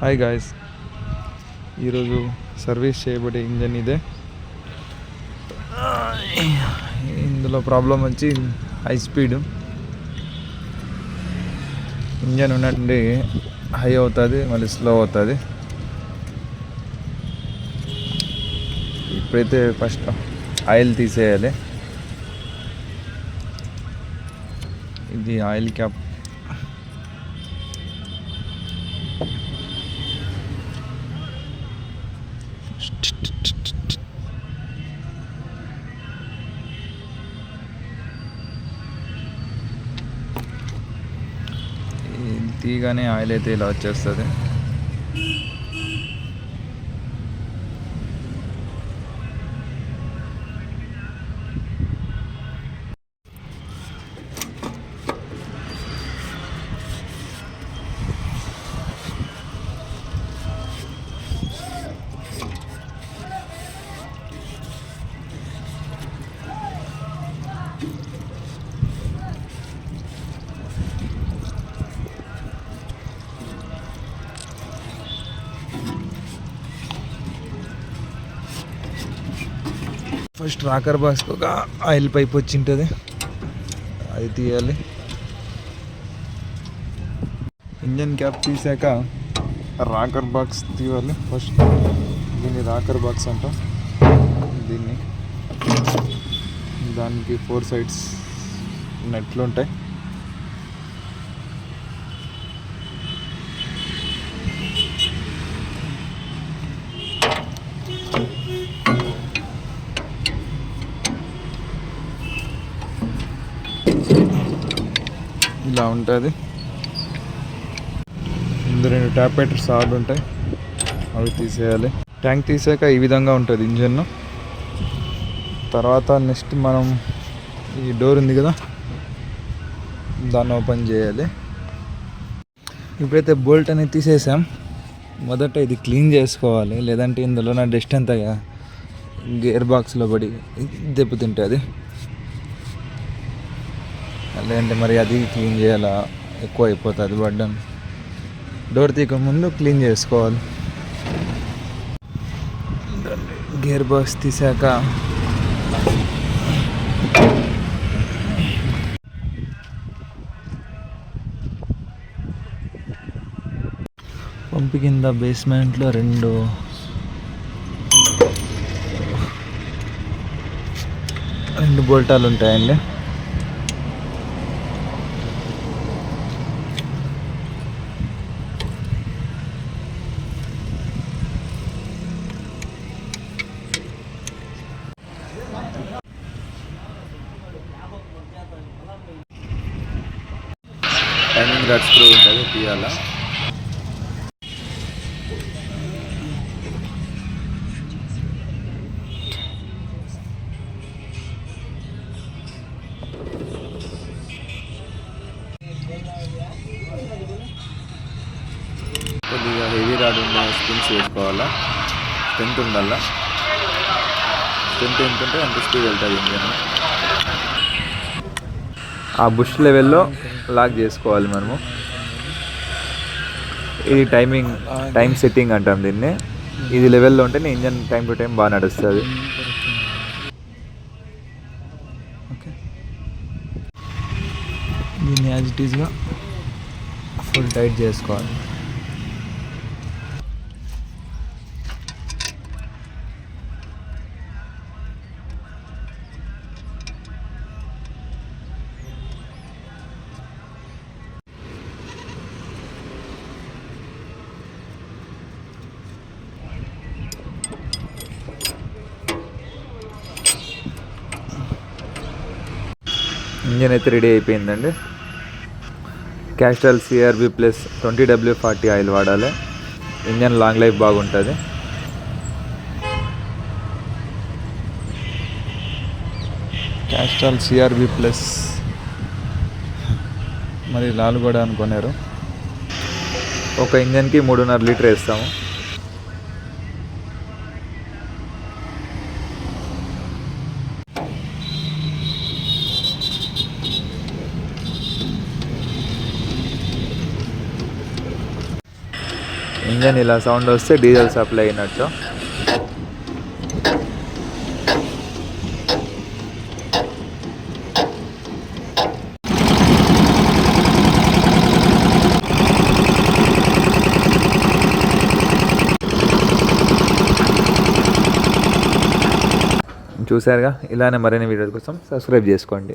Hi guys, ఈరోజు service చేయబడే engine ఇదే. ఇందులో ప్రాబ్లం వచ్చి హై స్పీడ్ ఇంజన్ ఉన్నట్టుండి హై అవుతుంది, మళ్ళీ స్లో అవుతుంది. ఇప్పుడైతే ఫస్ట్ ఆయిల్ తీసేయాలి. ఇది ఆయిల్ క్యాప్. తీయగానే ఆయిల్ అయితే ఇలా వచ్చేస్తుంది. ఫస్ట్ రాకర్ బాక్స్కి ఒక ఆయిల్ పైప్ వచ్చి ఉంటుంది, అది తీయాలి. ఇంజన్ క్యాప్ తీసాక రాకర్ బాక్స్ తీయాలి. ఫస్ట్ దీన్ని రాకర్ బాక్స్ అంటాం. దీన్ని దానికి 4 సైడ్స్ నెట్లు ఉంటాయి. ఇలా ఉంటుంది. ఇందులో 2 ట్యాపేటర్స్ ఆర్డ్ ఉంటాయి, అవి తీసేయాలి. ట్యాంక్ తీసాక ఈ విధంగా ఉంటుంది ఇంజన్. తర్వాత నెక్స్ట్ మనం ఈ డోర్ ఉంది కదా, దాన్ని ఓపెన్ చేయాలి. ఇప్పుడైతే బోల్ట్ అనేది తీసేసాం. మొదట ఇది క్లీన్ చేసుకోవాలి, లేదంటే ఇందులో నా డస్ట్ అంతా గేర్ బాక్స్లో పడి దెబ్బతింటుంది. లేదంటే మరి అది క్లీన్ చేయాలా, ఎక్కువ అయిపోతుంది బడ్డం. డోర్ తీయక ముందు క్లీన్ చేసుకోవాలి. గేర్ బాక్స్ తీసాక పంపు కింద బేస్మెంట్లో 2 బోల్టాలు ఉంటాయండి. టైమింగ్ దట్ స్క్రూ ఉంటుంది, తీయాలా. కొద్దిగా హెవీ రాడ్ ఉన్న స్పిన్స్ వేసుకోవాలా. స్ట్రెంత్ ఉండాలా. స్ట్రెంత్ ఎంత ఉంటే అంత స్పీడ్ వెళ్తుంది ఇంజన్. ఆ బుష్ లెవెల్లో లాక్ చేసుకోవాలి మనము. ఇది టైం సెట్టింగ్ అంటాం దీన్ని. ఇది లెవెల్లో ఉంటేనే ఇంజన్ టైం టు టైం బాగా నడుస్తుంది. ఓకే, దీన్ని యాజ్ ఇట్ ఈస్గా ఫుల్ టైట్ చేసుకోవాలి. ఇంజన్ అయితే రెడీ అయిపోయిందండి. Castrol CRB plus 20W40 oil వాడాలి. ఇంజన్ లాంగ్ లైఫ్ బాగుంటుంది. క్యాస్ట్రాల్ CRB ప్లస్ మరి లాలు కూడా అనుకున్నారు. ఒక ఇంజన్కి 3.5 లీటర్ వేస్తాము. ఇంజన్ ఇలా సౌండ్ వస్తే డీజిల్ సప్లై అయినట్టు. చూసారుగా, ఇలానే మరిన్ని వీడియోల కోసం సబ్స్క్రైబ్ చేసుకోండి.